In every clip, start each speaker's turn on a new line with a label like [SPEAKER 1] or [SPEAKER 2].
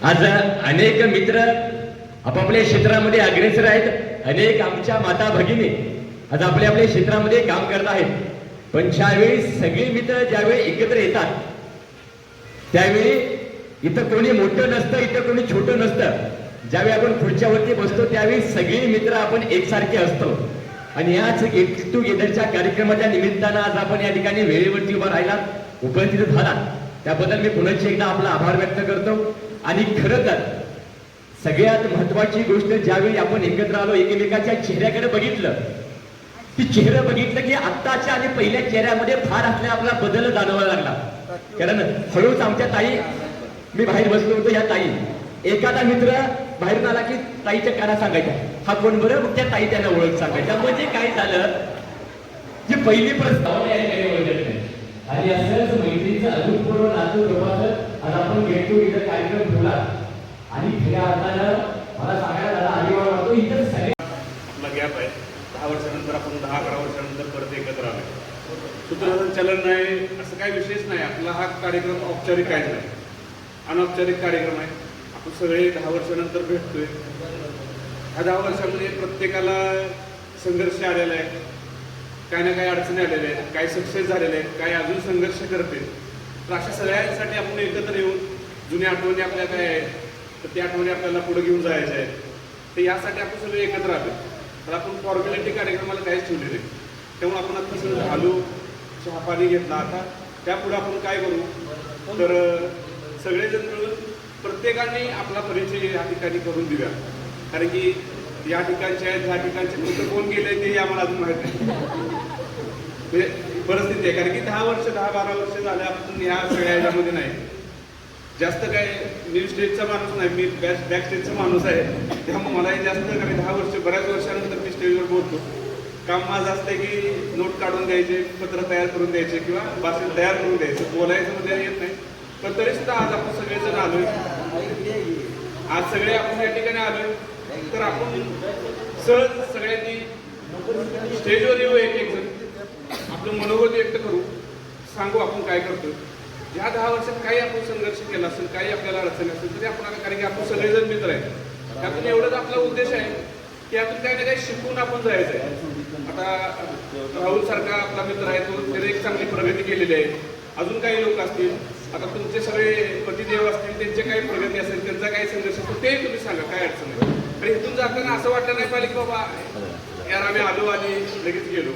[SPEAKER 1] आज अनेक मित्र आपापल्या क्षेत्रामध्ये अग्रेसर आहेत. अनेक आमच्या माता भगिनी आज आपल्या आपल्या क्षेत्रामध्ये काम करत आहेत. पण ज्यावेळी सगळे मित्र ज्यावेळी एकत्र येतात त्यावेळी इथं कोणी मोठं नसतं, इथं कोणी छोटं नसतं. ज्यावेळी आपण खुर्च्यावरती बसतो त्यावेळी सगळे मित्र आपण एकसारखे असतो. आणि याच गेट टुगेदरच्या कार्यक्रमाच्या निमित्तानं आज आपण या ठिकाणी वेळेवरती उभा राहिला, उपस्थित झाला, त्याबद्दल मी पुन्हा एकदा आपला आभार व्यक्त करतो. आणि खरं तर सगळ्यात महत्वाची गोष्ट ज्यावेळी आपण एकत्र आलो, एकमेकाच्या चेहऱ्याकडे बघितलं, ती चेहरा बघितलं की आत्ताच्या आणि पहिल्या चेहऱ्यामध्ये फार असल्या आपला बदल जाणवायला लागला. कारण हळूच आमच्या ताई, मी बाहेर बसलो होतो, या ताई, एखादा मित्र बाहेरून आला की ताईच्या काना सांगायच्या, हा कोण बरं, मग त्या ताई त्यांना ओळख सांगायच्या. म्हणजे काय झालं, जी पहिली प्रस्तावना आणि असंच मैत्रीचं अभूतपूर्व नातं जोपासत आज आपण गेट टुगेदर कार्यक्रम ठेवला. आणि खऱ्या अर्थानं मला सांगायला झाला अभिमान वाटतो, इतर सगळे
[SPEAKER 2] आपला गॅप आहे 10 वर्षानंतर, आपण 10-11 वर्षानंतर परत एकत्र आलो. सूत्रसंचालन नाही, असं काही विशेष नाही. आपला हा कार्यक्रम औपचारिक काहीच नाही, अनौपचारिक कार्यक्रम आहे. आपण सगळे 10 वर्षानंतर भेटतोय. ह्या 10 वर्षामध्ये प्रत्येकाला संघर्ष आलेला आहे, काही ना काही अडचणी आलेल्या आहेत, काही सक्सेस झालेले आहेत, काही अजून संघर्ष करते. तर अशा सगळ्यांसाठी आपण एकत्र येऊन जुन्या आठवणी आपल्या काय आहेत, तर त्या आठवणी आपल्याला पुढे घेऊन जायच्या आहेत. तर यासाठी आपण सगळे एकत्र आलो. तर आपण फॉर्मॅलिटी कार्यक्रमाला काहीच ठेवले नाही. त्यामुळे आपण आता सगळं झालो, चहा पाणी घेतला. आता त्यापुढे आपण काय करू, तर सगळेजण मिळून प्रत्येकाने आपला परिचय या ठिकाणी करून देऊया. कारण की या ठिकाणचे आहेत, ह्या ठिकाणचे कुठं कोण गेले ते आम्हाला अजून माहीत नाही. म्हणजे परिस्थिती आहे, कारण की 10-12 वर्ष झाले आपण ह्या सगळ्या ह्याच्यामध्ये नाही. जास्त काय मी स्टेजचा माणूस नाही, मी बॅक स्टेजचा माणूस आहे. त्यामुळे मलाही जास्त कारण 10 वर्ष, बऱ्याच वर्षानंतर मी स्टेजवर बोलतो. काम माझं असतं की नोट काढून द्यायचे, पत्र तयार करून द्यायचे किंवा भाषण तयार करून द्यायचं, बोलायचं मध्ये येत नाही. पण तरी सुद्धा आज आपण सगळेजण आलोय, आज सगळे आपण या ठिकाणी आलोय. तर आपण सहज सगळ्यांनी स्टेजवर येऊ, एक जण आपलं मनोगत व्यक्त करू, सांगू आपण काय करतो. या 10 वर्षात काही आपण संघर्ष केला असेल, काही आपल्याला अडचणी असेल तरी आपण, कारण की आपण सगळेजण मित्र आहेत. त्यातून एवढंच आपला उद्देश आहे की यातून काही ना काही शिकून आपण जायचं आहे. आता राहुल सारखा आपला मित्र आहे, तो त्याने एक चांगली प्रगती केलेली आहे. अजून काही लोक असतील, आता तुमचे सगळे पतिदेव असतील, त्यांचे काही प्रगती असेल, त्यांचा काही संघर्ष असेल, ते तुम्ही सांगा काय अडचण आहे. आणि इथून जाताना असं वाटलं नाही पाहिजे की बाबा यार आम्ही आलो आणि लगेच गेलो.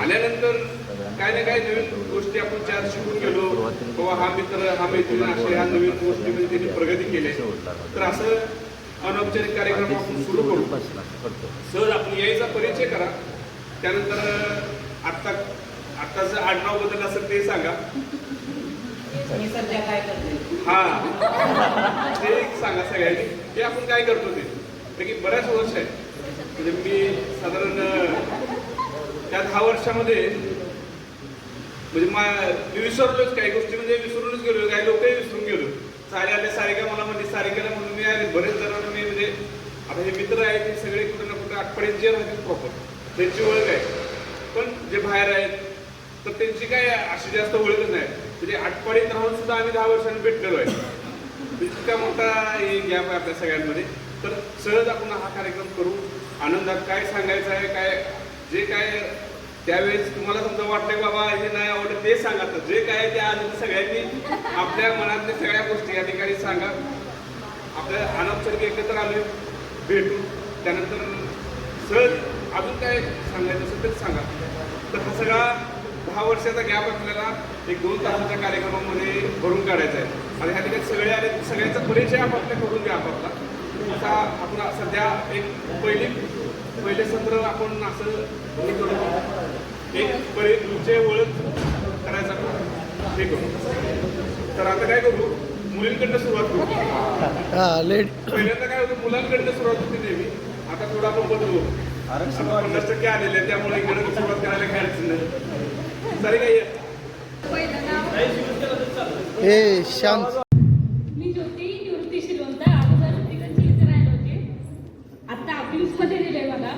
[SPEAKER 2] आल्यानंतर काय ना काय नवीन गोष्टी आपण त्यात शिकून गेलो. बाबा हा मित्र, हा मैत्रीण असे ह्या नवीन गोष्टीमध्ये त्यांनी प्रगती केली. तर असं अनौपचारिक कार्यक्रम आपण सुरू करू. सहज आपण यायचा परिचय करा. त्यानंतर आत्ताचं आडनाव बदल असेल ते सांगा. हा ते सांगा सगळ्यांनी, ते आपण काय करतो ते की बऱ्याच वर्ष आहे. म्हणजे मी साधारण त्या 10 वर्षामध्ये म्हणजे मी विसरलोच काही गोष्टी, म्हणजे विसरूनच गेलो, काही लोकही विसरून गेलो. सारे आले, सारिका मला म्हणजे सारिकेला म्हणून मी आले, बरेच जणांना मी म्हणजे आता हे मित्र आहेत ते सगळे कुठे ना कुठे आठवड्यात जे राहतील प्रॉपर त्यांची ओळख आहे. पण जे बाहेर आहेत तर त्यांची काय अशी जास्त ओळखच नाही. म्हणजे आठवड्यात राहून सुद्धा आम्ही 10 वर्षांनी भेटलेलो आहे. इतका मोठा गॅप आहे आपल्या सगळ्यांमध्ये. तर सहज आपण हा कार्यक्रम करू. आनंदात काय सांगायचं आहे, काय जे काय त्यावेळेस तुम्हाला समजा वाटतंय बाबा हे नाही आवडत ते सांगा. तर जे काय ते आज सगळ्यांनी आपल्या मनातल्या सगळ्या गोष्टी या ठिकाणी सांगा. आपल्या अनौपचारिक एकत्र आलोय, भेटू. त्यानंतर सहज अजून काय सांगायचं असेल तर सांगा. तर हा सगळा 10 वर्षाचा गॅप आपल्याला 1-2 तासाच्या कार्यक्रमामध्ये भरून काढायचा आहे. आणि ह्या ठिकाणी सगळे आले, सगळ्यांचा परिचय आपापल्या करून द्या आपापला. आता आपण सध्या एक पहिले सत्र आपण असं हे करू, एक तुमचे ओळख करायचा हे करू. तर आता काय करू, मुलींकडनं सुरुवात करू. पहिल्यांदा काय होतं, मुलांकडनं सुरुवात होती नेहमी. आता थोडं आपण बदलू. 50% आलेले, त्यामुळे इकडे सुरुवात करायला काय अडचण नाही. सरी काय
[SPEAKER 3] हे शांत.
[SPEAKER 4] मी ज्योती निवृत्ती शिरवंत अगोदर तिकडची इथे राहिले होते. आता अपिल्समध्ये दिले मला.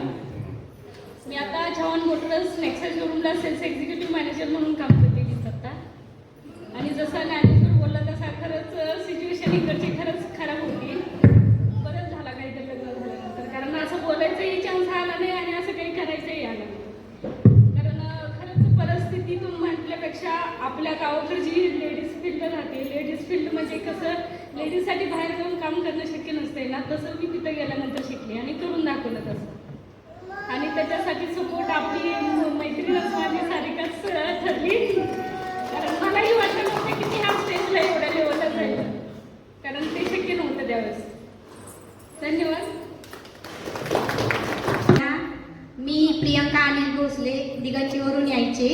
[SPEAKER 4] मी आता जॉन मोटर्स नेक्सा शोरूमला सेल्स एक्झिक्युटिव्ह मॅनेजर म्हणून काम करते आता. आणि जसं ज्ञानेश्वर बोलला तसा खरंच सिच्युएशन इकडची खरंच खराब होती. बरंच झाला काहीतरी लग्न झाल्यानंतर, कारण असं बोलायचंही चान्स आला नाही आणि असं काही करायचंही आलं नाही. कारण खरंच परिस्थितीतून म्हटल्यापेक्षा आपल्या गावाकडे जी लेडीज फील्ड राहते, लेडीज फील्ड म्हणजे कसं लेडीजसाठी बाहेर जाऊन काम करणं शक्य नसते ना, तसं मी तिथं गेल्यानंतर शिकले आणि करून दाखवलं तसं. आणि त्याच्यासाठी सपोर्ट आपली मैत्रीणच माझी सारिकाच ठरली. कारण मलाही वाटलं नव्हतं की मी ह्या स्टेजला एवढ्या लेवलला जाईल, कारण ते शक्य नव्हतं त्यावेळेस. धन्यवाद.
[SPEAKER 5] मी प्रियंका अनिल भोसले, दिगंजीवरून यायचे.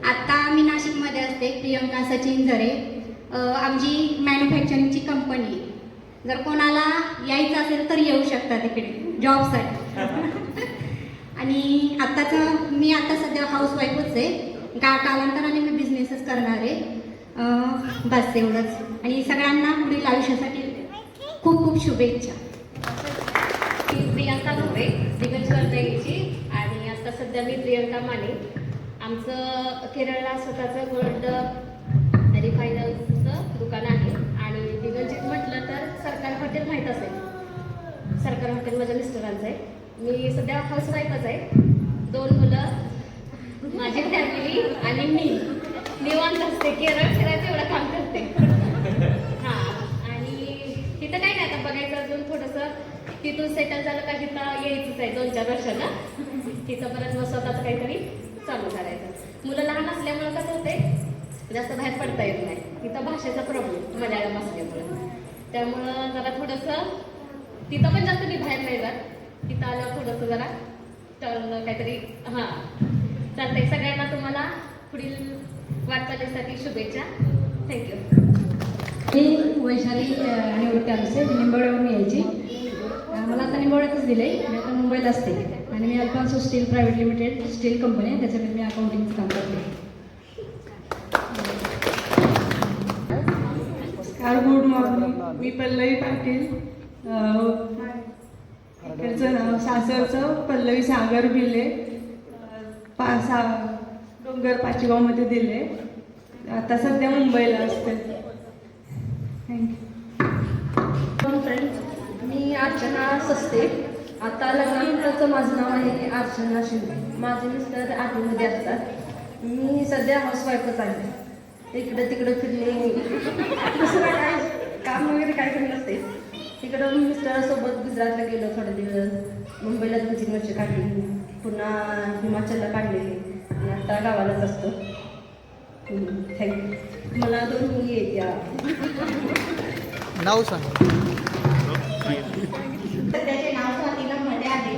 [SPEAKER 5] आत्ता मी नाशिकमध्ये असते. प्रियंका सचिन झरे. आमची मॅन्युफॅक्चरिंगची कंपनी आहे. जर कोणाला यायचं असेल तर येऊ शकता तिकडे जॉबसाठी. आणि मी आता सध्या हाऊसवाईफच आहे. कालांतराने मी बिझनेसच करणार आहे. बस एवढंच. आणि सगळ्यांना पुढील आयुष्यासाठी खूप खूप शुभेच्छा.
[SPEAKER 6] प्रियंका धोरे, दिगंजवर यायची. आणि आता सध्या मी प्रियंका माने. आमचं केरळला स्वतःचं गोल्ड रिफायनरचं दुकान आहे. आणि दिगंजीत म्हटलं तर सरकार हॉटेल माहीत असेल. सरकार हॉटेल माझ्या मिस्टरांचं आहे. मी सध्या हाऊसवाईफच आहे. 2 मुलं, माझी फॅमिली आणि मी निवांत असते. केरळ फिरायचं एवढं काम करते. हां. आणि तिथं काही नाही, आता बघायचं अजून थोडंसं. तिथून सेटल झालं का तिथं यायचंच आहे 2-4 वर्षानं. तिथं परत मग स्वतःचं काहीतरी चालू करायचं. मुलं लहान असल्यामुळं कसं होते, जास्त बाहेर पडता येत नाही. तिथं भाषेचा प्रॉब्लेम मल्याळम असल्यामुळं. त्यामुळं जरा थोडंसं तिथं पण जास्त मी बाहेर नाही जात. तिथं आल्यावर थोडंसं जरा टर्न काहीतरी. हां, चालतंय. सगळ्यांना तुम्हाला पुढील वाटचालीसाठी शुभेच्छा. थँक्यू.
[SPEAKER 7] मी वैशाली निवृत्ती आमचे निंबवड्यावरून यायची. मला आता निंबवड्यातच दिले. मी आता मुंबईला असते. आणि मी Alphonso steel private limited steel company आहे, त्याच्यामध्ये मी अकाउंटिंगचं काम करते.
[SPEAKER 8] Good morning. मी पल्लवी पाटील. इकडचं नाव सासरचं पल्लवी सागर भिले. डोंगर पाचगावमध्ये दिले. आता सध्या मुंबईला असते. थँक्यू.
[SPEAKER 7] फ्रेंड्स, मी अर्चना सस्ते. आता लग्नानंतरचं माझं नाव आहे अर्चना शिंदे. माझे मिस्टर आर्मीमध्ये असतात. मी सध्या हाऊसवाईफच आहे. इकडं तिकडं फिरले, दुसरं काय काम वगैरे काय करत नसते. तिकडं मिस्टरांसोबत गुजरातला गेलो थोडे दिवस. मुंबईला 2-3 वर्ष काढली. पुन्हा हिमाचलला काढलेली. आणि आता गावालाच असतो. थँक्यू. मला 2 मुली आहेत या.
[SPEAKER 3] नाव सांग.
[SPEAKER 5] सध्याचे नाव स्वातीला मध्ये आहे.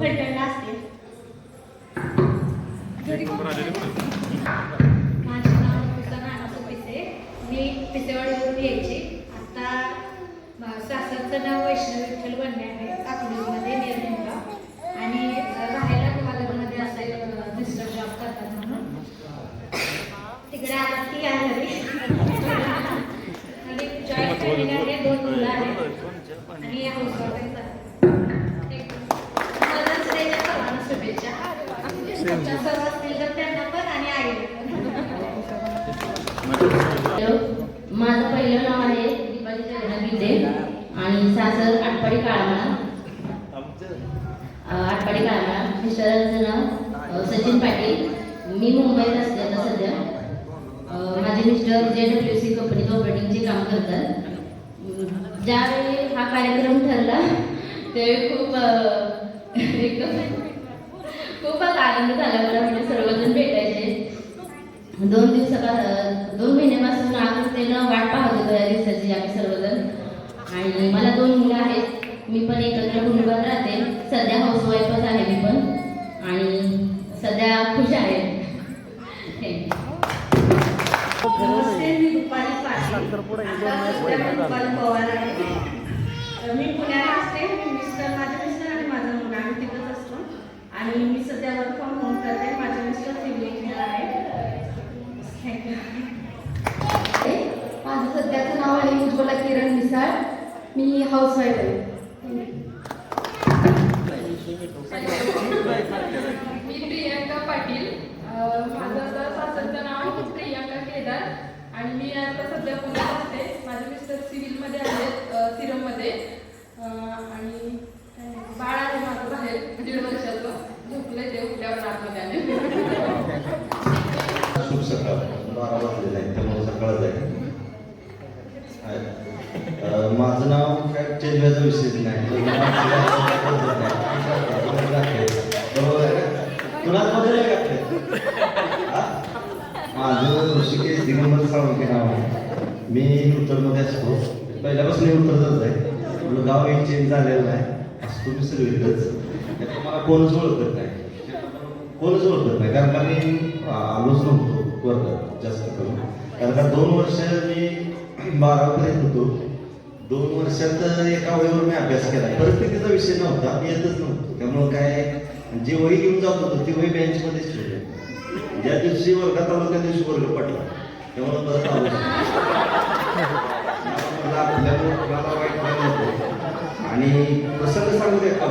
[SPEAKER 5] फलटणला असते.
[SPEAKER 6] माझं नाव नाना पिसे. मी पिसेवाडीवरून यायची. आता सासरचं नाव वैष्णव विठ्ठल वन्ने आहे, अकलूजमध्ये निर्मिला. आणि राहायला महानगरमध्ये असेल, मिस्टर जॉब करतात म्हणून
[SPEAKER 5] तिकडे आला ती आहे घरी.
[SPEAKER 6] आणि जॉईंट फॅमिली आहे, 2 मुलं आहेत आणि हाऊसवाईफ आहे. मदर्स डेच्या सर्वांना शुभेच्छा.
[SPEAKER 5] सर्व असतील तर त्यांना पण आणि आईला
[SPEAKER 9] माझं पहिलं नाव आहे दीपाली जगन्नाथ गीते आणि सासर आटपाडी काळामाळा. आटपाडी काळामाळा. मिस्टरांचं नाव सचिन पाटील. मी मुंबईत असते आता सध्या. माझे मिस्टर JWC कंपनीत ऑपरेटिंगचे काम करतात. ज्यावेळी हा कार्यक्रम ठरला त्यावेळी खूप आनंद झाला मला. म्हणजे सर्वजण भेटायचे. 2 महिन्यापासून आतुरतेनं वाट पाहत होतो या दिवसाची आम्ही सर्वजण. आणि मला 2 मुलं आहेत. मी पण एकत्र कुटुंबात राहते. सध्या हाऊसवाईफच आहे मी पण. आणि सध्या खुश आहे.
[SPEAKER 5] नमस्ते. मी रुपाली पाटील. रुपाली पवार आहे. मी पुण्याला असते. माझे मिस्टर आणि माझा मुलगा आम्ही तिथंच असतो. आणि मी सध्या वर्क फ्रॉम होम करते. माझे मिस्टर सिव्हिल इंजिनियर आहे.
[SPEAKER 7] माझं सध्याचं नाव आहे उज्ज्वला किरण मिसाळ. मी हाऊसवाईफ आहे.
[SPEAKER 4] मी प्रियंका पाटील. माझं सासरचं नाव प्रियंका केदार
[SPEAKER 8] आणि मी आता सध्या पुण्यात असते. माझे मिस्टर सिव्हिलमध्ये आहेत, सिरममध्ये. आणि बाळ आहे माझं बाहेर 1.5 वर्षाचं, झोपलंय ते, उठल्यावर आतमध्ये आले.
[SPEAKER 10] शुभ सकाळ. 12 वाजले नाही त्यामुळे सकाळच आहे. माझं नाव काय चेंज व्हायचा विषयच नाही. बरोबर आहे का? तुला मध्ये नाही घातले. माझं ऋषिकेश दिगंबर साळुंखे नाव आहे. मी उत्तरमध्ये असतो. पहिल्यापासून उत्तरच आहे. आपलं गाव एक चेंज झालेलं नाही. असतो मी सगळीकडेच. त्यात मला कोणच ओळखत नाही. कोणच ओळखत नाही कारण का मी आलोच नव्हतो वर्गात जास्त करून. कारण का 2 वर्ष मी 12वीपर्यंत होतो. 2 वर्षात एका वहीवर मी अभ्यास केला. परिस्थितीचा विषय नव्हता, मी येतच नव्हतो. त्यामुळं काय जी वही घेऊन जात होतो ती वही बेंचमध्येच ठेवली. ज्या दिवशी वर्गात आलो त्या दिवशी वर्ग पडला. त्यामुळं परत आलो आपल्यामुळे कुणाला वाईट करायला नको. आणि प्रसंग सांगू दे का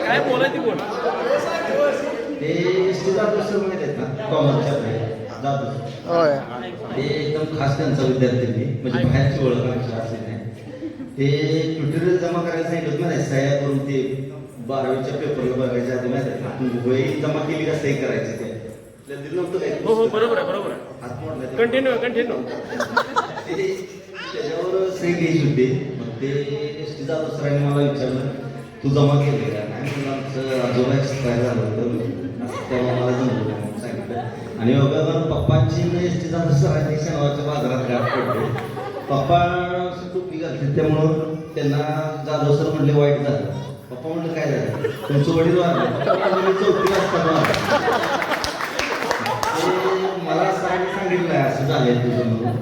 [SPEAKER 1] काय बोलायची बोल.
[SPEAKER 10] ते एसटी जाधव सर माहित आहेत ना, कॉमर्सच्या जाधव.
[SPEAKER 3] होय.
[SPEAKER 10] ते एकदम खास त्यांचा विद्यार्थी मी, म्हणजे बाहेरची ओळख आमची असे नाही. ते ट्युटोरियल जमा करायला सांगितलं ना, सह्या करून ते 12वीच्या पेपरला बघायच्या आधी माहिती आहे वही जमा केली का सही करायची ते दिलं नव्हतं काय.
[SPEAKER 1] हो हो बरोबर आहे बरोबर आहे.
[SPEAKER 10] हात मोडला
[SPEAKER 1] कंटिन्यू
[SPEAKER 10] ते त्याच्यावर सही घ्यायची होती. मग ते एस टी जाधव सरांनी मला विचारलं तू जमा केले का नाही. तुला आमचं आजोबा एक्सपायर झालं होतं असं तेव्हा मला जमलं म्हणून सांगितलं. आणि बघा पप्पांची एस टी जाधव सरांनी शनिवारच्या बाजारात गाठ पडले. पप्पा टोपी घातली त्यामुळं त्यांना जाधव सर म्हणले वाईट झालं. पप्पा म्हणलं काय झालं, तुमचं वडील वारलं. 4थी वाजता मला सरांनी सांगितलं असं झालंय तुझं म्हणून.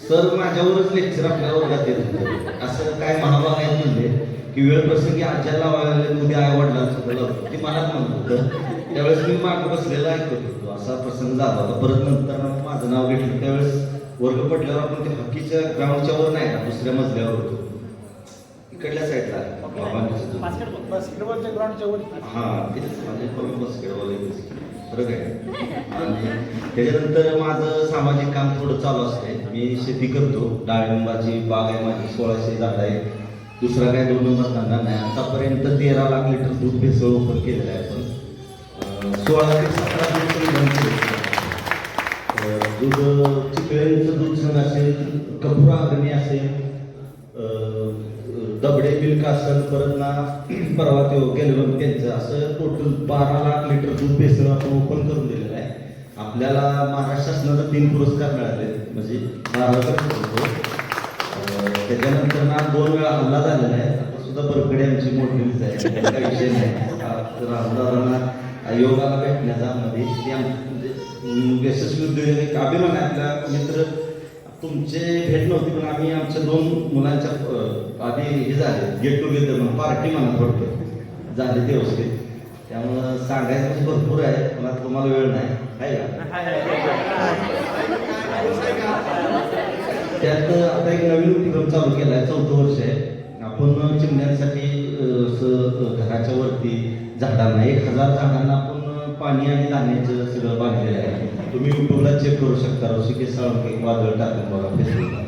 [SPEAKER 10] सर माझ्यावरच लेक्चर आपल्या वर्गात येत होतं. असं काय महाभाग आहेत म्हणले की वेळ प्रसंगी आज्याला वाढले उद्या आई वडिलांचं लावतो ते मला म्हणत होतं. त्यावेळेस मी मागं बसलेला ऐकत होतो. असा प्रसंग झाला होता. परत नंतर माझं नाव घेतलं. त्यावेळेस वर्ग पडल्यावर आपण ते हॉकीच्या ग्राउंडच्या वर नाही ना, दुसऱ्या मजल्यावर होतो इकडल्या साईडला.
[SPEAKER 3] बास्केटबॉलच्या ग्राउंडच्या वर.
[SPEAKER 10] हां तेच माझे बास्केटबॉल बरं काय. आणि त्याच्यानंतर माझं सामाजिक काम थोडं चालू असते. मी शेती करतो. डाळिंबाची बाग आहे माझी, 1600 झाडं आहे. दुसरा काय 2 नंबर धंदा नाही. आतापर्यंत 13 लाख लिटर दूध भेसळ ओपन केलेलं आहे. आपण 16 ते 17 लिटर दूध चिकळ्यांचं दूध संघ असेल, कपुरा अग्नी असेल, दबडे मिल्क असेल, परत ना परवा ते गेलं त्यांचं असं टोटल 12 लाख लिटर दूध भेसळ आपण ओपन करून दिलेलं आहे. आपल्याला महाराष्ट्र शासनाचा 3 पुरस्कार मिळाले. म्हणजे 12 त्याच्यानंतर ना 2 वेळा हल्ला झालेला आहे. आता सुद्धा बरकडे आमची मोठीच आहे, काही विषय नाही. तर आमदारांना योगाला भेटण्याचा मध्ये यशस्वी उद्योजक अभिमान आहे. आपला मित्र तुमचे भेट नव्हती पण आम्ही आमच्या 2 मुलांच्या आधी हे झाले गेट टुगेदर म्हणून पार्टी म्हणा थोडक्यात झाले ते व्यवस्थित. त्यामुळं सांगायचं भरपूर आहे पण आता तुम्हाला वेळ नाही आहे का. त्यात आता एक नवीन उपक्रम चालू केला आहे. 4थं वर्ष आहे. आपण चिमण्यांसाठी घराच्या वरती झाडांना 1000 झाडांना आपण पाणी आणि धान्याचं सगळं बांधलेलं आहे. तुम्ही युट्यूबला चेक करू शकता. ऋषिकेश साळुंखे वादळ टाकून बघा फेसबुकला.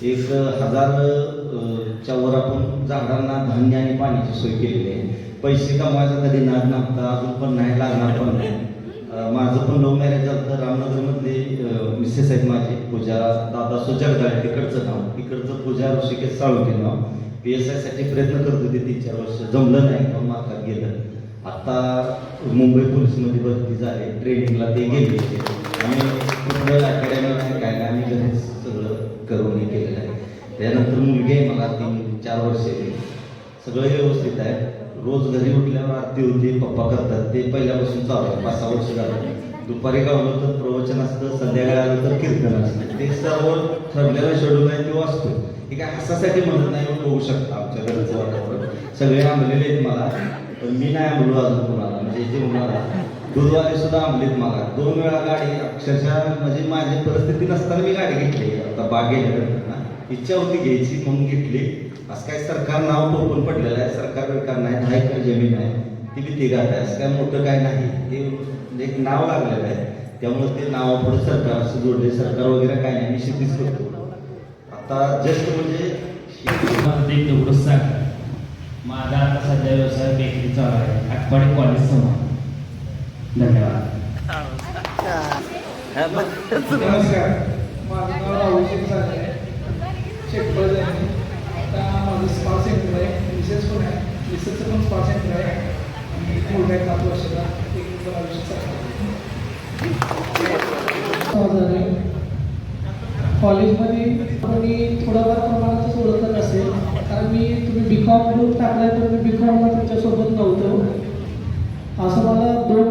[SPEAKER 10] 1000च्या वर आपण झाडांना धान्य आणि पाण्याची सोय केलेली आहे. पैसे कमवायचा कधी नाद नव्हता, अजून पण नाही, लागणार पण नाही. माझं पण लव्ह मॅरेज झालं तर रामनगरमधले मिसेस आहेत माझी पूजा दादा सुजगदाळे, तिकडचं नाव, इकडचं पूजा ऋषिकेश साळुंखे नाव. PSI साठी प्रयत्न करत होते 3-4 वर्ष, जमलं नाही पण मार्कात गेलं. आता मुंबई पोलीसमध्ये भरती झाले, ट्रेनिंगला ते गेले आणि कुठलं अकॅडमी काय नाही, आम्ही घरीच सगळं करून हे केलेलं आहे. त्यानंतर मुलगी आहे मला 3-4 वर्षाची. सगळं व्यवस्थित आहे. रोज घरी उठल्यावर आरती होती, पप्पा करतात, ते पहिल्यापासून चालू आहे. 5-6 वर्ष झालं. दुपारी गावलं तर प्रवचन असतं, संध्याकाळी आलं तर कीर्तन असतं. ते सर्व ठरलेला शेड्यूल आहे तो असतो. हे काय हसासाठी म्हणत नाही, बघू शकता आमच्या घरचं वातावरण. सगळे आंबलेले आहेत मला, पण मी नाही आंबलो अजून कोणाला. म्हणजे जे म्हणाला दूधवाले सुद्धा आंबलेत मला. 2 वेळा गाडी अक्षरशः म्हणजे माझी परिस्थिती नसताना मी गाडी घेतली. आता बाग गेल्यानंतर ना इच्छा होती घ्यायची म्हणून घेतली. असं काय सरकार नाव टोपून पडलेलं आहे. सरकार बिरकार नाही, 10 एकर जमीन आहे, ती बी तिघात आहे. असं काय मोठं काय नाही, हे एक नाव लागलेलं आहे. त्यामुळे ते नावापुढे सरकार असं जोडले. सरकार वगैरे काय नाही, मी शेतीच करतो. आता जस्ट म्हणजे
[SPEAKER 11] तेवढं सांग. माझा आता सध्या व्यवसाय बेकरी चालू आहे, आठवडे कॉलेज समोर. धन्यवाद.
[SPEAKER 3] नमस्कार, माझं नाव राहुल शेखर आहे, शेखर आहे. आता माझं स्पा सेंटर आहे, मिसेस पण आहे, मिसेसचं पण स्पा सेंटर आहे. आणि मुलगा आहे 7 वर्षाचा, एक कॉलेजमध्ये मी थोडाफार प्रमाणातच ओळखत असेल, कारण तुम्ही B.Com ग्रुप टाकलाय तर मी B.Comला तुमच्यासोबत नव्हतो. असं मला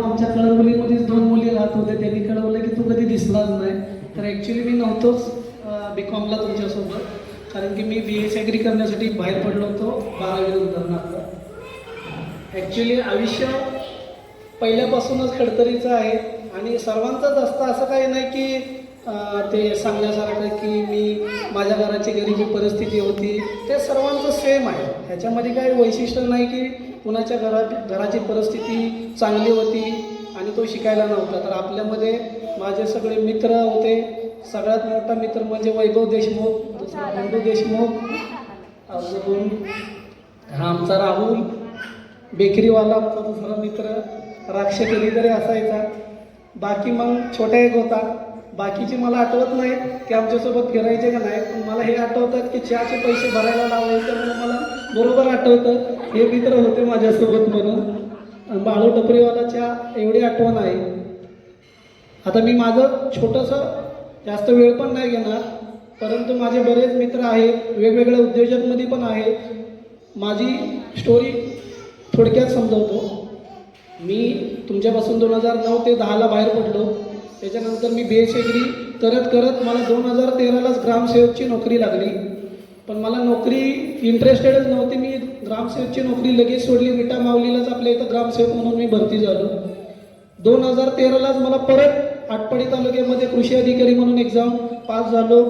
[SPEAKER 3] आमच्या कळवलीमध्येच 2 मुली राहत होते, त्यांनी कळवलं की तू कधी दिसलाच नाही. तर ॲक्च्युली मी नव्हतोच B.Comला तुमच्यासोबत, कारण की मी BS ॲग्री करण्यासाठी बाहेर पडलो होतो 12वी नंतर. ॲक्च्युली आयुष्य पहिल्यापासूनच खडतरीचं आहे आणि सर्वांचंच असतं. असं काही नाही की ते सांगण्यासारखं की माझ्या घराची गरिबी परिस्थिती होती, ते सर्वांचं सेम आहे. ह्याच्यामध्ये काही वैशिष्ट्य नाही की कुणाच्या घराची परिस्थिती चांगली होती आणि तो शिकायला नव्हता. तर आपल्यामध्ये माझे सगळे मित्र होते. सगळ्यात मोठा मित्र म्हणजे वैभव देशमुख, दुसरा बंडू देशमुख, अजून आमचा राहुल बेकरीवाला, आमचा दुसरा मित्र राक्ष कधीतरी असायचा. बाकी मग छोटा एक होता, बाकीचे मला आठवत नाही की आमच्यासोबत फिरायचे का नाही, पण मला हे आठवतात की चहाचे पैसे भरायला लावायचे म्हणून मला बरोबर आठवतं हे मित्र होते माझ्यासोबत म्हणून. बाळू टपरीवाला चहा एवढी आठवण आहे. आता मी माझं छोटंसं जास्त वेळ पण नाही घेणार, परंतु माझे बरेच मित्र आहेत, वेगवेगळ्या उद्योजकमध्ये पण आहेत. माझी स्टोरी थोडक्यात समजवतो. मी तुमच्यापासून 2009 ते 10ला बाहेर पडलो. त्याच्यानंतर मी BS ॲग्री करत मला 2013लाच ग्रामसेवकची नोकरी लागली. पण मला नोकरी इंटरेस्टेडच नव्हती. मी ग्रामसेवकची नोकरी लगेच सोडली. विटा माऊलीलाच आपल्या इथं ग्रामसेवक म्हणून मी भरती झालो. 2013लाच मला परत आटपाडी तालुक्यामध्ये कृषी अधिकारी म्हणून एक्झाम पास झालो,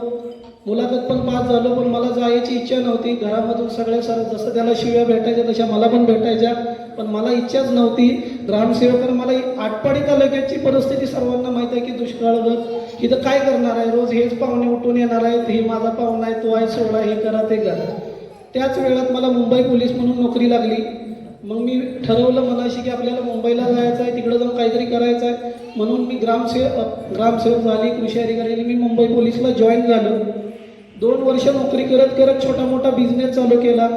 [SPEAKER 3] मुलाखत पण पास झालो. पण मला जायची इच्छा नव्हती. घरामधून सगळ्या जसं त्याला शिव्या भेटायच्या तशा मला पण भेटायच्या, पण मला इच्छाच नव्हती. ग्रामसेवक मला आटपाडी तालुक्याची परिस्थिती सर्वांना माहीत आहे की दुष्काळग्रस्त. इथं काय करणार आहे, रोज हेच पाहुणे उठून येणार आहेत, ही माझा पाहुणा आहे, तो आहे, सोडा, हे करा ते करा. त्याच वेळात मला मुंबई पोलीस म्हणून नोकरी लागली. मग मी ठरवलं मनाशी की आपल्याला मुंबईला जायचं आहे, तिकडं जाऊन काहीतरी करायचं आहे. म्हणून मी ग्रामसेवक झाली, कृषी अधिकारी, मी मुंबई पोलीसला जॉईन झालो. 2 वर्ष नोकरी करत छोटा मोठा बिझनेस चालू केला.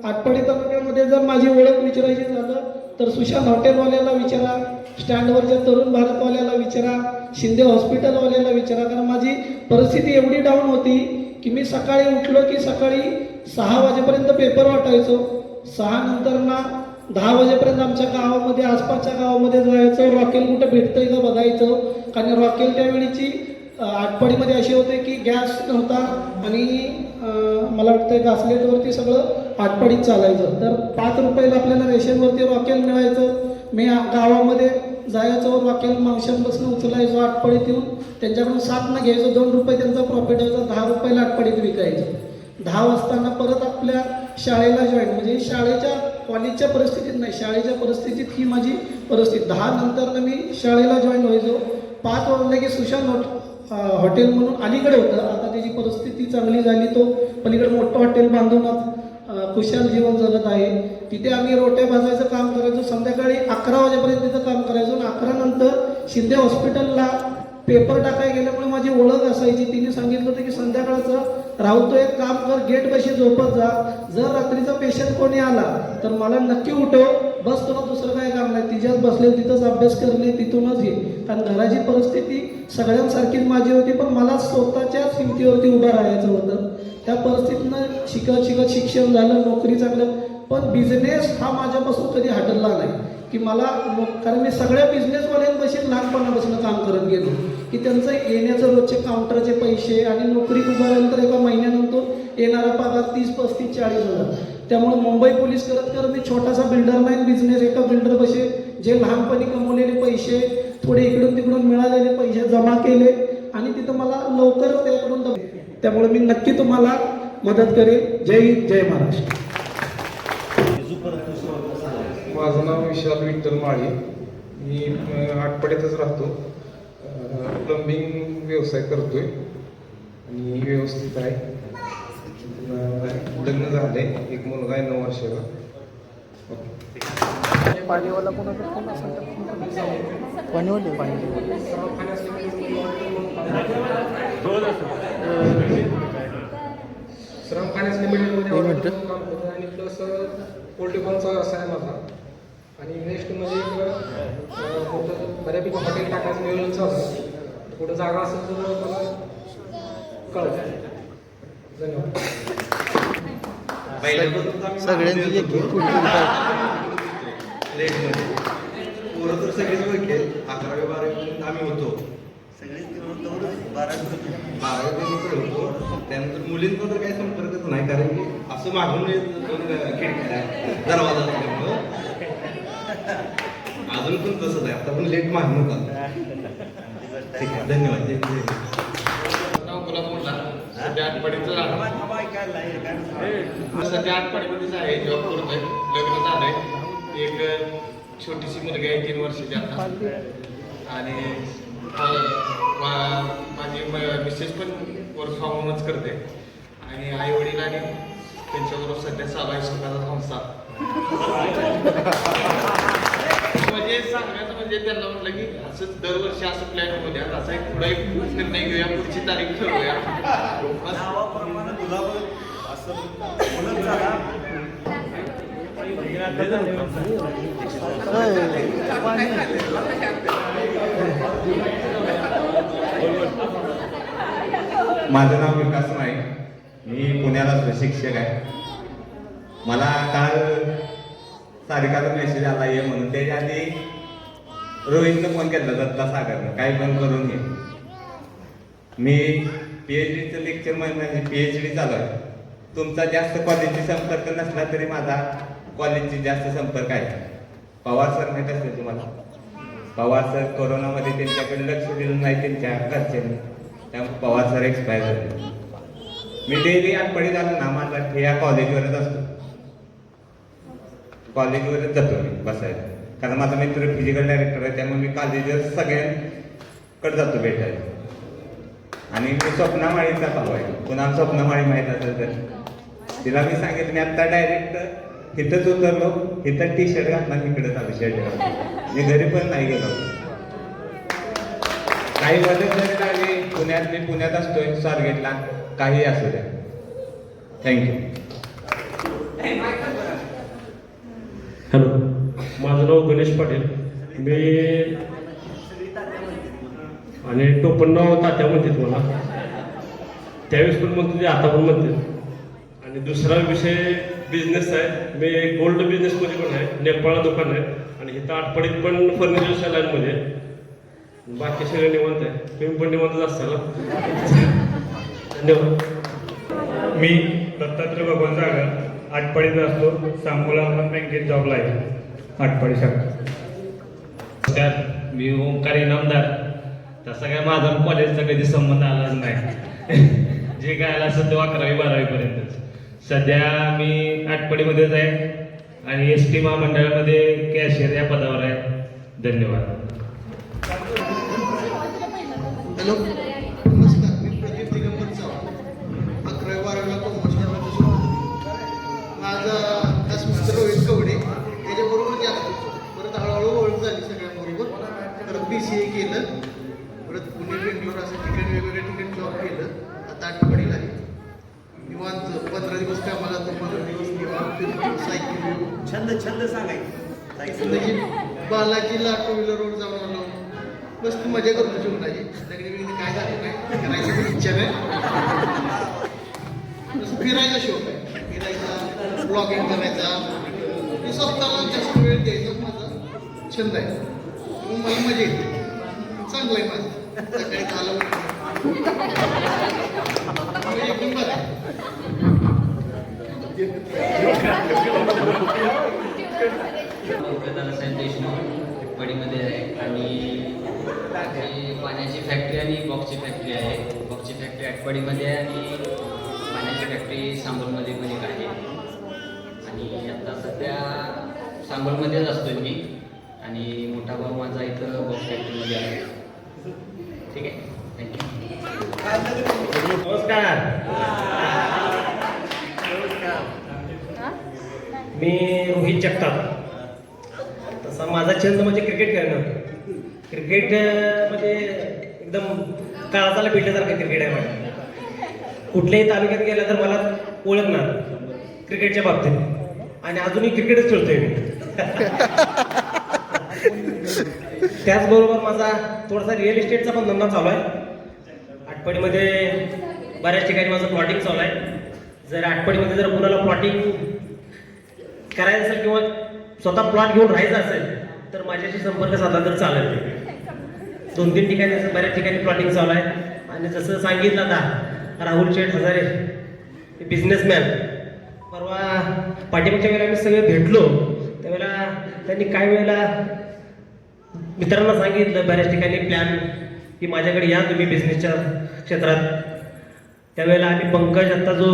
[SPEAKER 3] आटपाडी तालुक्यामध्ये जर माझी ओळख विचारायची झालं तर सुशांत हॉटेलवाल्याला विचारा, स्टँडवरच्या तरुण भारतवाल्याला विचारा, शिंदे हॉस्पिटलवाल्याला विचारा. कारण माझी परिस्थिती एवढी डाऊन होती की मी सकाळी उठलो की सकाळी 6 वाजेपर्यंत पेपर वाटायचो. 6 नंतर 10 वाजेपर्यंत आमच्या गावामध्ये, आसपासच्या गावामध्ये जायचं, रॉकेल कुठं भेटतंय का बघायचं. कारण रॉकेल त्यावेळीची आटपाडीमध्ये असे होते की गॅस नव्हता आणि मला वाटतं घासलेटवरती सगळं आटपाडीत चालायचं. तर 5 रुपयाला आपल्याला रेशनवरती रॉकेल मिळायचं. मी गावामध्ये जायचो, रॉकेल मावशांपासून उचलायचो, आटपाडीत येऊन त्यांच्याकडून 7 घ्यायचो, 2 रुपये त्यांचा प्रॉफिट व्हायचा, 10 रुपयाला आटपाडीत विकायचं. 10 वाजताना परत आपल्या शाळेला जॉईन, म्हणजे शाळेच्या कॉलेजच्या परिस्थितीत नाही, शाळेच्या परिस्थितीत ही माझी परिस्थिती. 10 नंतर मी शाळेला जॉईन व्हायचो. 5 वाजले की सुशांत हॉटेल म्हणून अलीकडे होतं, आता त्याची परिस्थिती चांगली झाली, तो पलीकडे मोठं हॉटेल बांधून खुशाल जीवन जगत आहे. तिथे आम्ही रोट्या भाजायचं काम करायचो. संध्याकाळी 11 वाजेपर्यंत तिथं काम करायचो. आणि 11 नंतर शिंदे हॉस्पिटलला पेपर टाकायला गेल्यामुळे माझी ओळख असायची. तिने सांगितलं होतं की संध्याकाळचं राहू तो एक काम कर, गेट बशी झोपत जा, जर रात्रीचा पेशंट कोणी आला तर मला नक्की उठव, बस तुला दुसरं काय काम नाही, तिच्याच बसले तिथंच अभ्यास करणे, तिथूनच ये. कारण घराची परिस्थिती सगळ्यांसारखीच माझी होती, पण मला स्वतःच्याच हिमतीवरती उभं राहायचं होतं. त्या परिस्थितीनं शिकत शिक्षण झालं, नोकरी चांगलं, पण बिझनेस हा माझ्यापासून कधी हटला नाही. की मला कारण मी सगळ्या बिझनेसवाल्यांपाशी लहानपणापासून काम करत गेलो की त्यांचं येण्याचं रोजचे काउंटरचे पैसे आणि नोकरी उभारल्यानंतर एका महिन्यानंतर येणारा पगार 30, 35, 40 हजार. त्यामुळे मुंबई पोलीस करत मी छोटासा बिल्डर लाईन बिझनेस एका बिल्डर बसे जे लहानपणी कमवलेले पैसे, थोडे इकडून तिकडून मिळालेले पैसे जमा केले आणि तिथं मला लवकरच त्याकडून त्यामुळे मी नक्की तुम्हाला मदत करेन. जय हिंद, जय महाराष्ट्र.
[SPEAKER 12] माझं नाव विशाल विठ्ठल माळी, मी आटपाडीतच राहतो. प्लंबिंग व्यवसाय करतोय आणि व्यवस्थित आहे. लग्न झालंय, एक मुलगा आहे 9 वर्षाचा.
[SPEAKER 3] पाणीवाला कोणाचा फोन पाणीवाले
[SPEAKER 12] श्रम फायनान्स लिमिटेडमध्ये काम करतो आणि प्लस पोल्ट्री फार्मचा व्यवसाय आहे माझा. आणि नेक्स्ट म्हणजे एक मोठं बऱ्यापैकी हॉटेल टाकायचं नियोजन चालू आहे. कुठं जागा असेल तर मला कळवा. धन्यवाद.
[SPEAKER 10] सगळ्यांची पोरं तर सगळेच ओळखे. 11वी 12वी आम्ही होतो, सगळेच 12वी होतो. त्यानंतर मुलींचा तर काही संपर्कच नाही, कारण की असं मागून खिडक्या दरवाजा असल्यामुळं अजून पण तसंच आहे. आता पण लेट मागणं होता. ठीक आहे, धन्यवाद.
[SPEAKER 12] सध्या आठवडीमध्येच आहे, जॉब करतोय, लग्न झालंय, एक छोटीशी मुलगी आहे 3 वर्षाची आता. आणि माझी मिसेस पण वर्क फ्रॉम होमच करते. आणि आई वडील आणि त्यांच्याबरोबर सध्या चालू आहे सुखाचा संसार. म्हणजे सांगायचं म्हणजे त्यांना म्हटलं की असं दरवर्षी असं प्लॅन होऊ द्या, असा एक पुढे एक निर्णय घेऊया, पुढची तारीख ठरवूया.
[SPEAKER 13] माझं नाव विकास नाईक, मी पुण्याला शिक्षक आहे. मला काल सारिकाचा मेसेज आला ये म्हणून. त्याच्या आधी रोहितनं फोन केला, दत्ता सागरनं, काही पण करून घे. मी PhDचं लेक्चर म्हणजे PhD चालू आहे. तुमचा जास्त कॉलेजची संपर्क नसला तरी माझा कॉलेजची जास्त संपर्क आहे. पवार सर माहीत असतील तुम्हाला. पवार सर कोरोनामध्ये त्यांच्याकडे लक्ष दिलं नाही त्यांच्या घरच्यांनी, त्यामुळे पवार सर एक्सपायर झाले. मी डेली आठवडी झालं ना, माझा या कॉलेजवरच असतो, कॉलेजवरच जातो मी बसायला. कारण माझा मित्र फिजिकल डायरेक्टर आहे, त्यामुळे मी कॉलेजवर सगळ्यांकडे जातो भेटायला. आणि मी स्वप्नामाळीचा भाऊ आहे. पुन्हा स्वप्नामाळी माहीत असेल तर तिला मी सांगितलं, मी आत्ता डायरेक्ट इथंच उतरलो, इथं टी शर्ट घातला, इकडे चालू शर्ट घातला. मी घरी पण नाही गेलो. काही मदत जरी लागली पुण्यात, मी पुण्यात असतोय, स्वारगेटला, काही असू द्या. थँक्यू.
[SPEAKER 14] हॅलो, माझं नाव गणेश पाटील. मी आणि टोपण नाव तात्या म्हणतात मला, त्यावेळेस पण म्हणतो ते आता पण म्हणते. आणि दुसरा विषय बिझनेस आहे. मी गोल्ड बिझनेसमध्ये पण आहे, नेपाळला दुकान आहे आणि इथं आटपाडीत पण फर्निचर सॅलॉनमध्ये. बाकी सगळे निवांत आहे, तुम्ही पण निवांतच असाल. धन्यवाद.
[SPEAKER 15] मी दत्तात्रय भगवान जागर, आटपाडीत असतो, सांगोला बँकेत जॉबला आहे, आटपाडी शाखा.
[SPEAKER 11] मी ओंकार इनामदार. तसा काय माझा कॉलेजचा कधी संबंध आलाच नाही. जे काय आला असं तो 11वी 12वी पर्यंत. सध्या मी आटपाडीमध्येच आहे आणि ST महामंडळामध्ये कॅशियर या पदावर आहे. धन्यवाद.
[SPEAKER 16] हॅलो, नमस्कार. मी प्रदीप दिगंबर चव्हाण, 11वी 12वीला कॉमर्स करतो. माझा खास मित्र रोहित कवडे, त्याच्याबरोबर जास्त परत हळूहळू ओळख झाली सगळ्यांबरोबर. परत BCA केलं, परत पुणे बेंगलोर असं ठिकाणी वेगवेगळ्या ठिकाणी जॉब केलं. आता आटपाडीला आहे. निवांत 15 दिवस कामाला जातो, 15 दिवस निवांत सायकल. छंद सांगायचं बालाजीला 2 व्हीलर रोड जाऊन आलो. मस्त मजा करतो जीवनाची. लग्न काय झालं नाही, करायची पण इच्छा नाही. फिरायचा शौक आहे, फिरायचा, ब्लॉगिंग करायचा. मी स्वतःला जास्त वेळ द्यायचा माझा छंद आहे. मग मला मजा येते. चांगलं आहे माझं. सकाळी चालू एकदम बरं आहे.
[SPEAKER 17] पडीमध्ये आहे आणि पाण्याची फॅक्टरी आणि बॉक्सची फॅक्टरी आहे. बॉक्सची फॅक्टरी आटपाडीमध्ये आहे आणि पाण्याची फॅक्टरी सांगोलमध्ये पण एक आहे. आणि आता सध्या सांगोलमध्येच असतोय मी आणि मोठा भाऊ माझा इथं बॉक्स फॅक्टरीमध्ये आहे.
[SPEAKER 11] ठीक आहे, थँक्यू. नमस्कार. मी रोहित जगताप. तसा माझा छंद म्हणजे क्रिकेट खेळणं. क्रिकेट मध्ये एकदम काळजाला भिडल्यासारखं क्रिकेट आहे माझं. कुठल्याही तालुक्यात गेला तर मला ओळखणार क्रिकेटच्या बाबतीत, आणि अजूनही क्रिकेटच खेळतोय मी. त्याचबरोबर माझा थोडासा रिअल इस्टेटचा पण धंदा चालू आहे. आटपाडीमध्ये बऱ्याच ठिकाणी माझं प्लॉटिंग चालू आहे. जर आटपाडीमध्ये जर कुणाला प्लॉटिंग करायचं असेल किंवा स्वतः प्लॉट घेऊन राहायचं असेल तर माझ्याशी संपर्क साधला तर चालेल. 2-3 ठिकाणी असं बऱ्याच ठिकाणी प्लॉटिंग चालू आहे. आणि जसं सांगितलं आता राहुल शेठ हजारे बिझनेसमॅन, परवा पाठीमागच्या वेळेला आम्ही सगळे भेटलो त्यावेळेला त्यांनी काही वेळेला मित्रांना सांगितलं बऱ्याच ठिकाणी प्लॅन की माझ्याकडे या तुम्ही बिझनेसच्या क्षेत्रात. त्यावेळेला आम्ही पंकज आत्ता जो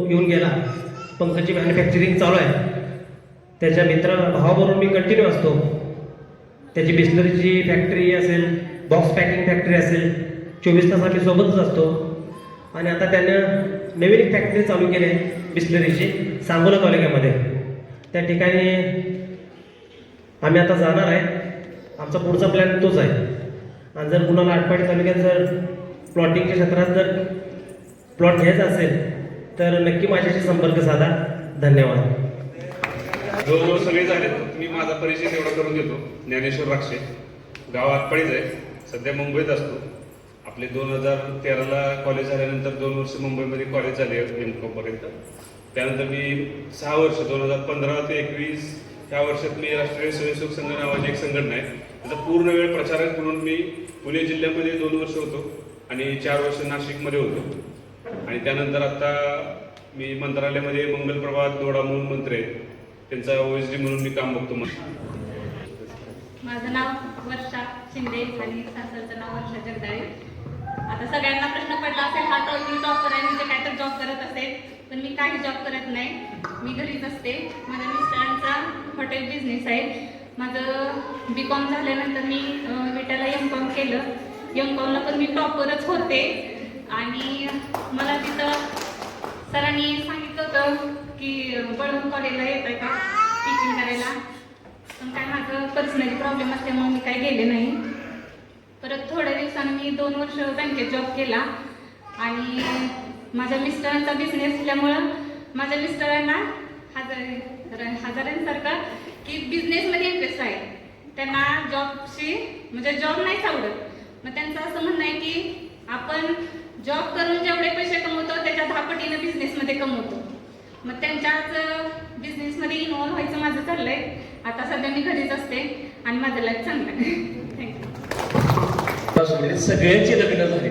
[SPEAKER 11] येऊन गेला, पंकजची मॅन्युफॅक्चरिंग चालू आहे. त्याच्या भावाबरोबर मी कंटिन्यू असतो. त्याची बिस्लरीची फॅक्टरी असेल, बॉक्स पॅकिंग फॅक्टरी असेल, 24 तास आम्ही सोबतच असतो. आणि आता त्यानं नवीन एक फॅक्टरी चालू केली आहे बिस्लरीची सांगोला तालुक्यामध्ये. त्या ठिकाणी आम्ही आता जाणार आहे. आमचा पुढचा प्लॅन तोच आहे. आणि जर कुणाला आटपाडी तालुक्यात जर प्लॉटिंगच्या क्षेत्रात जर प्लॉट घ्यायचा असेल तर नक्की माझ्याशी संपर्क साधा. धन्यवाद.
[SPEAKER 2] जवळजवळ सगळे झाले. मी माझा परिचय तेवढा करून देतो. ज्ञानेश्वर राक्षे, गाव आटपाडीच आहे, सध्या मुंबईत असतो. आपले 2013ला कॉलेज झाल्यानंतर 2 वर्ष मुंबईमध्ये कॉलेज झाले M.Com पर्यंत. त्यानंतर मी 6 वर्ष 2015 ते 21 ह्या वर्षात मी राष्ट्रीय स्वयंसेवक संघ नावाची एक संघटना आहे, त्याचा पूर्ण वेळ प्रचारक म्हणून मी पुणे जिल्ह्यामध्ये 2 वर्ष होतो आणि 4 वर्ष नाशिकमध्ये होतो. आणि त्यानंतर आता मी मंत्रालयामध्ये मंगल प्रभात दोडा म्हणून मंत्री आहेत, त्यांचा OSD म्हणून मी काम बघतो.
[SPEAKER 4] माझं नाव वर्षा शिंदे आणि सासरचं नाव वर्षा जगदाळे. आता सगळ्यांना प्रश्न पडला असेल हा टॉपर आहे म्हणजे काय तर जॉब करत असेल, पण मी काही जॉब करत नाही. मी घरीच असते. माझ्या मिस्टरांचा हॉटेल बिझनेस आहे. माझं B.Com झाल्यानंतर मी विट्याला M.Com केलं. M.Comला पण मी टॉपरच होते. आणि मला तिथं सरांनी सांगितलं होतं की बळवंत कॉलेजला येत आहे का टीचिंग करायला, पण काय माझं पर्सनली प्रॉब्लेम असल्यामुळे मी काही गेले नाही. परत थोड्या दिवसानं मी 2 वर्ष बँकेत जॉब केला. आणि माझ्या मिस्टरांचा बिझनेस असल्यामुळं माझ्या मिस्टरांना हजारांसारखा की बिझनेसमध्ये इंटरेस्ट आहे. त्यांना जॉबशी म्हणजे जॉब नाहीच आवडत. मग त्यांचं असं म्हणणं आहे की आपण जॉब करून जेवढे पैसे कमवतो त्याच्या 10 पटीनं बिझनेसमध्ये कमवतो. मग त्यांच्याच बिझनेसमध्ये इन्व्हॉल्व व्हायचं माझं चाललंय. आता सध्या मी घरीच असते आणि माझं लाईफ चांगलं आहे. थँक्यू.
[SPEAKER 1] सगळ्यांची लग्न झाली.